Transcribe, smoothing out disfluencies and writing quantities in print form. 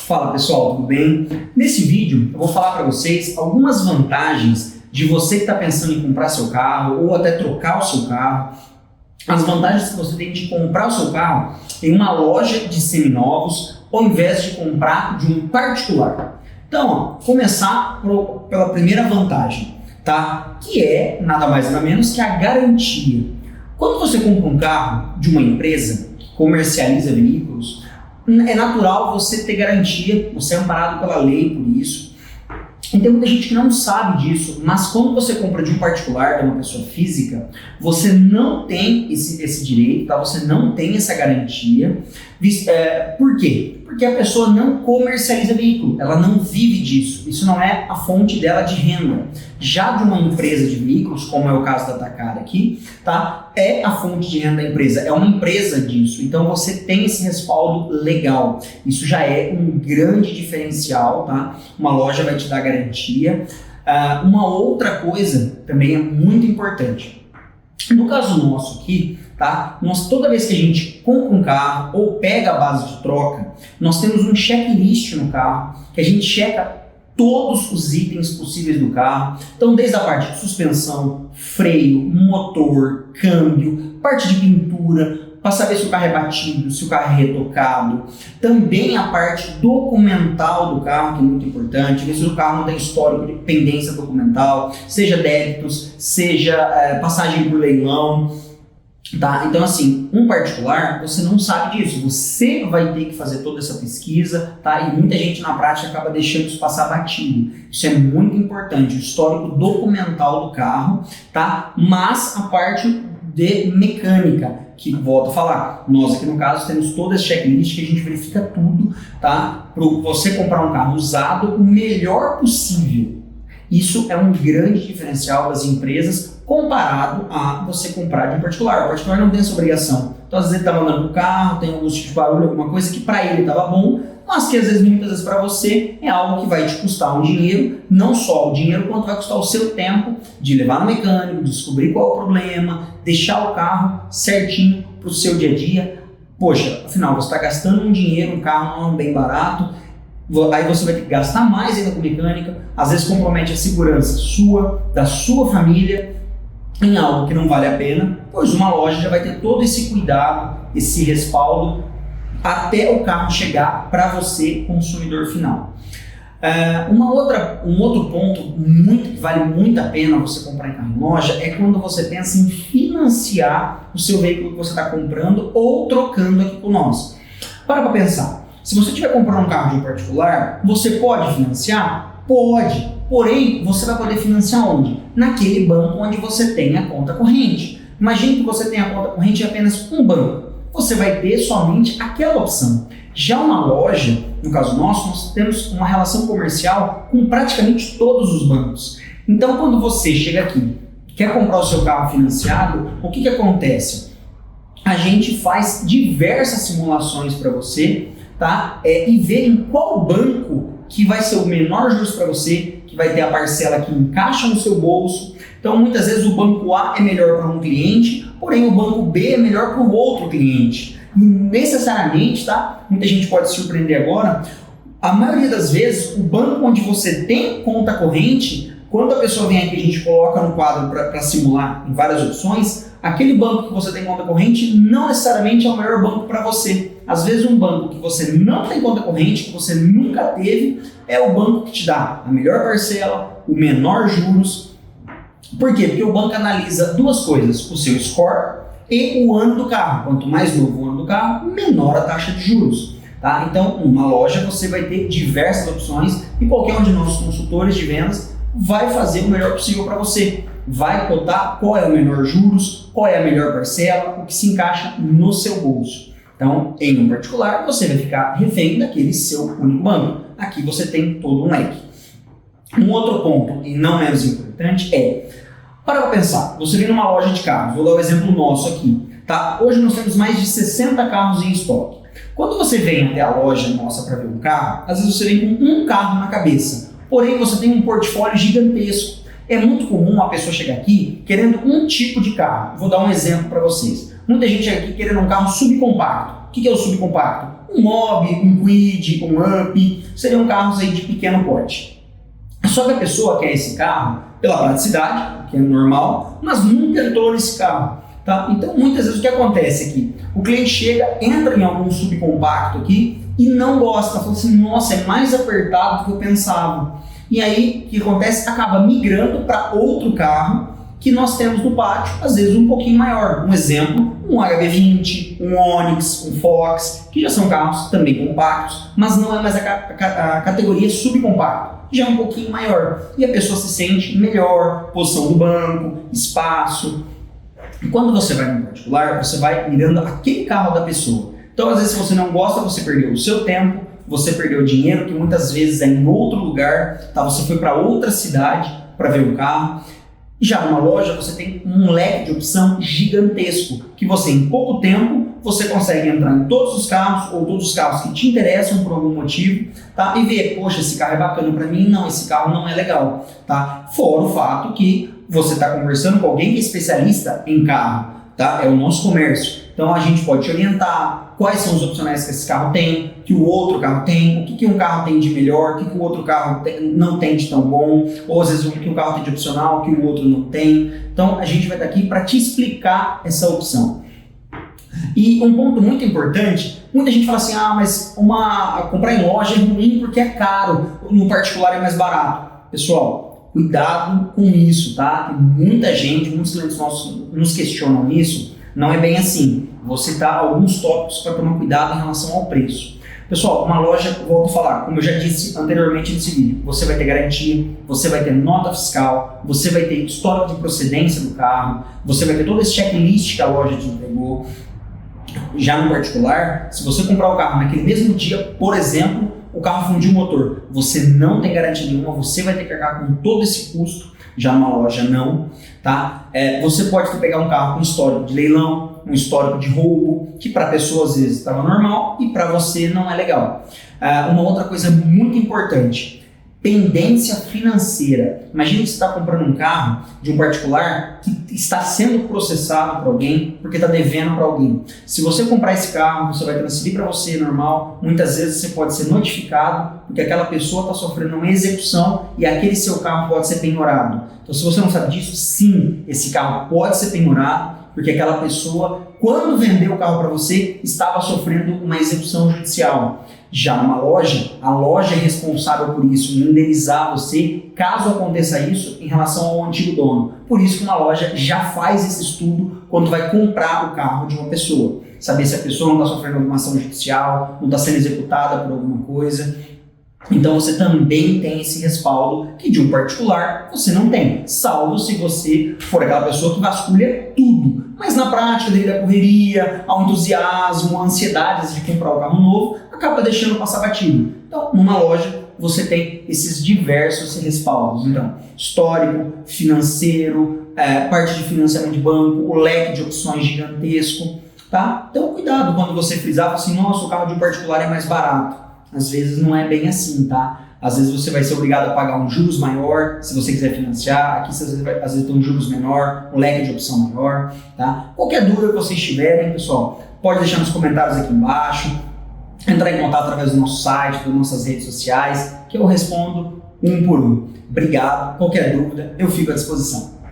Fala pessoal, tudo bem? Nesse vídeo eu vou falar para vocês algumas vantagens de você que está pensando em comprar seu carro ou até trocar o seu carro. As vantagens que você tem de comprar o seu carro em uma loja de seminovos ao invés de comprar de um particular. Então, começar pela primeira vantagem, tá? Que é nada mais nada menos que a garantia. Quando você compra um carro de uma empresa que comercializa veículos, é natural você ter garantia, você é amparado pela lei por isso. E tem muita gente que não sabe disso, mas quando você compra de um particular, de uma pessoa física, você não tem esse direito, tá? Você não tem essa garantia. Por quê? Porque a pessoa não comercializa veículo, ela não vive disso. Isso não é a fonte dela de renda. Já de uma empresa de veículos, como é o caso da Takara aqui, tá? É a fonte de renda da empresa, é uma empresa disso. Então você tem esse respaldo legal. Isso já é um grande diferencial, tá? Uma loja vai te dar garantia. Uma outra coisa também é muito importante. No caso nosso aqui, tá? Toda vez que a gente compra um carro ou pega a base de troca, nós temos um checklist no carro que a gente checa todos os itens possíveis do carro. Então, desde a parte de suspensão, freio, motor, câmbio, parte de pintura, para saber se o carro é batido, se o carro é retocado. Também a parte documental do carro, que é muito importante, ver se o carro não tem histórico de pendência documental, seja débitos, seja passagem por leilão. Tá? Então, assim, um particular, você não sabe disso, você vai ter que fazer toda essa pesquisa, tá? E muita gente na prática acaba deixando isso passar batido. Isso é muito importante, o histórico documental do carro, tá? Mas a parte de mecânica, que volto a falar, nós aqui no caso temos todo esse checklist que a gente verifica tudo, tá? Para você comprar um carro usado o melhor possível. Isso é um grande diferencial das empresas comparado a você comprar de um particular. O particular não tem essa obrigação. Então, às vezes ele está mandando o carro, tem algum tipo de barulho, alguma coisa que para ele estava bom, mas que às vezes, muitas vezes para você é algo que vai te custar um dinheiro, não só o dinheiro, quanto vai custar o seu tempo de levar no mecânico, descobrir qual é o problema, deixar o carro certinho para o seu dia a dia. Poxa, afinal, você está gastando um dinheiro, um carro não é um bem barato, aí você vai ter que gastar mais ainda com mecânica, às vezes compromete a segurança sua, da sua família, em algo que não vale a pena, pois uma loja já vai ter todo esse cuidado, esse respaldo, até o carro chegar para você, consumidor final. Um outro ponto que vale muito a pena você comprar em carro em loja é quando você pensa em financiar o seu veículo que você está comprando ou trocando aqui com nós. Para pensar. Se você estiver comprando um carro de um particular, você pode financiar? Pode, porém você vai poder financiar onde? Naquele banco onde você tem a conta corrente. Imagine que você tem a conta corrente em apenas um banco. Você vai ter somente aquela opção. Já uma loja, no caso nosso, nós temos uma relação comercial com praticamente todos os bancos. Então, quando você chega aqui e quer comprar o seu carro financiado, o que acontece? A gente faz diversas simulações para você, tá? E ver em qual banco que vai ser o menor juros para você, que vai ter a parcela que encaixa no seu bolso. Então, muitas vezes o banco A é melhor para um cliente, porém o banco B é melhor para o outro cliente. E necessariamente, tá? Muita gente pode se surpreender agora, a maioria das vezes o banco onde você tem conta corrente, quando a pessoa vem aqui a gente coloca no quadro para simular em várias opções, aquele banco que você tem conta corrente não necessariamente é o melhor banco para você. Às vezes um banco que você não tem conta corrente, que você nunca teve, é o banco que te dá a melhor parcela, o menor juros. Por quê? Porque o banco analisa duas coisas, o seu score e o ano do carro. Quanto mais novo o ano do carro, menor a taxa de juros. Tá? Então, numa loja você vai ter diversas opções e qualquer um de nossos consultores de vendas vai fazer o melhor possível para você. Vai cotar qual é o menor juros, qual é a melhor parcela, o que se encaixa no seu bolso. Então, em um particular, você vai ficar refém daquele seu único banco. Aqui você tem todo um leque. Um outro ponto, e não menos importante, para pensar, você vem numa loja de carros, vou dar o exemplo nosso aqui. Tá? Hoje nós temos mais de 60 carros em estoque. Quando você vem até a loja nossa para ver um carro, às vezes você vem com um carro na cabeça, porém você tem um portfólio gigantesco. É muito comum uma pessoa chegar aqui querendo um tipo de carro. Vou dar um exemplo para vocês. Muita gente aqui querendo um carro subcompacto. O que é o subcompacto? Um Mobi, um Kwid, um Up, seriam carros aí de pequeno porte. Só que a pessoa quer esse carro pela praticidade, que é normal, mas nunca entrou nesse carro. Tá? Então, muitas vezes o que acontece aqui? O cliente chega, entra em algum subcompacto aqui e não gosta, fala assim, nossa, é mais apertado do que eu pensava. E aí, o que acontece? Acaba migrando para outro carro que nós temos no pátio, às vezes um pouquinho maior. Um exemplo, um HB20, um Onix, um Fox, que já são carros também compactos, mas não é mais a categoria subcompacto, já é um pouquinho maior. E a pessoa se sente melhor, posição do banco, espaço. E quando você vai no particular, você vai mirando aquele carro da pessoa. Então, às vezes, se você não gosta, você perdeu o seu tempo, você perdeu dinheiro, que muitas vezes é em outro lugar, tá? Você foi para outra cidade para ver o carro. Já numa loja, você tem um leque de opção gigantesco, que você, em pouco tempo, você consegue entrar em todos os carros, ou todos os carros que te interessam por algum motivo, tá? E ver, poxa, esse carro é bacana para mim, não, esse carro não é legal, tá? Fora o fato que você está conversando com alguém que é especialista em carro, tá? É o nosso comércio. Então a gente pode te orientar quais são os opcionais que esse carro tem, que o outro carro tem, o que um carro tem de melhor, o que o outro carro não tem de tão bom, ou às vezes o que o carro tem de opcional, o que o outro não tem. Então a gente vai estar aqui para te explicar essa opção. E um ponto muito importante, muita gente fala assim, mas comprar em loja é ruim porque é caro, no particular é mais barato. Pessoal, cuidado com isso, tá? Tem muita gente, muitos clientes nossos nos questionam isso. Não é bem assim. Vou citar alguns tópicos para tomar cuidado em relação ao preço. Pessoal, uma loja, volto a falar, como eu já disse anteriormente nesse vídeo, você vai ter garantia, você vai ter nota fiscal, você vai ter histórico de procedência do carro, você vai ter todo esse checklist que a loja te entregou. Já no particular, se você comprar o carro naquele mesmo dia, por exemplo, o carro fundiu o motor, você não tem garantia nenhuma, você vai ter que arcar com todo esse custo. Já numa loja não, tá? Você pode pegar um carro com histórico de leilão, um histórico de roubo, que para a pessoa às vezes estava normal e para você não é legal. Uma outra coisa muito importante, pendência financeira. Imagina que você está comprando um carro de um particular que está sendo processado por alguém porque está devendo para alguém. Se você comprar esse carro, você vai transferir para você normal, muitas vezes você pode ser notificado porque aquela pessoa está sofrendo uma execução e aquele seu carro pode ser penhorado. Então, se você não sabe disso, sim, esse carro pode ser penhorado porque aquela pessoa, quando vendeu o carro para você, estava sofrendo uma execução judicial. Já numa loja, a loja é responsável por isso, em indenizar você caso aconteça isso em relação ao antigo dono. Por isso que uma loja já faz esse estudo quando vai comprar o carro de uma pessoa. Saber se a pessoa não está sofrendo alguma ação judicial, não está sendo executada por alguma coisa. Então você também tem esse respaldo que de um particular você não tem, salvo se você for aquela pessoa que vasculha tudo. Mas na prática, devido à correria, ao entusiasmo, à ansiedade de comprar um carro novo, acaba deixando passar batido. Então, numa loja, você tem esses diversos respaldos. Então, histórico, financeiro, parte de financiamento de banco, o leque de opções gigantesco. Tá? Então, cuidado quando você frisar, assim, nossa, o carro de um particular é mais barato. Às vezes não é bem assim, tá? Às vezes você vai ser obrigado a pagar um juros maior, se você quiser financiar. Aqui você às vezes tem um juros menor, um leque de opção maior, tá? Qualquer dúvida que vocês tiverem, pessoal, pode deixar nos comentários aqui embaixo, entrar em contato através do nosso site, das nossas redes sociais, que eu respondo um por um. Obrigado, qualquer dúvida, eu fico à disposição.